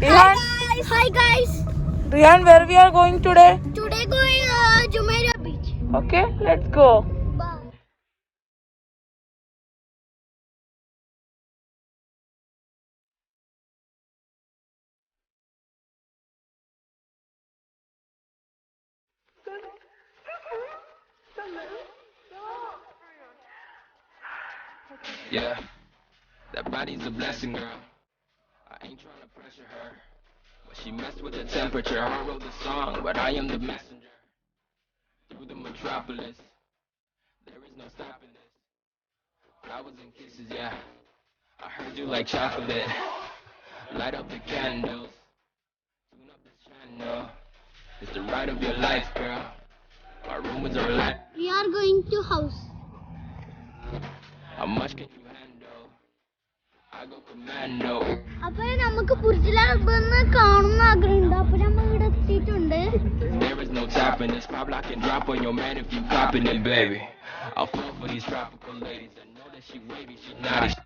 Rihan, Hi guys. Rihan, where we are going today? Today going Jumeirah Beach. Okay, let's go. Bye. Yeah, that body's a blessing, girl. I ain't trying to pressure her, but she messed with the temperature. I wrote the song, but I am the messenger. Through the metropolis, there is no stopping this. Flowers and kisses, yeah. I heard you like chocolate. Light up the candles, tune up this channel. It's the ride of your life, girl. Our rumors are light. We are going to house. How much can you handle? I go commando. അപ്പോൾ നമുക്ക് ബുർജിലൊന്ന് കാണുന്ന ആഗ്രഹമുണ്ട്. അപ്പോൾ നമ്മൾ ഇവിടെ എത്തിയിട്ടുണ്ട്. There is no topping this. Pop lock and drop on your man if you copping it, baby. I'll fall for these tropical ladies. I know that she wavy, she naughty.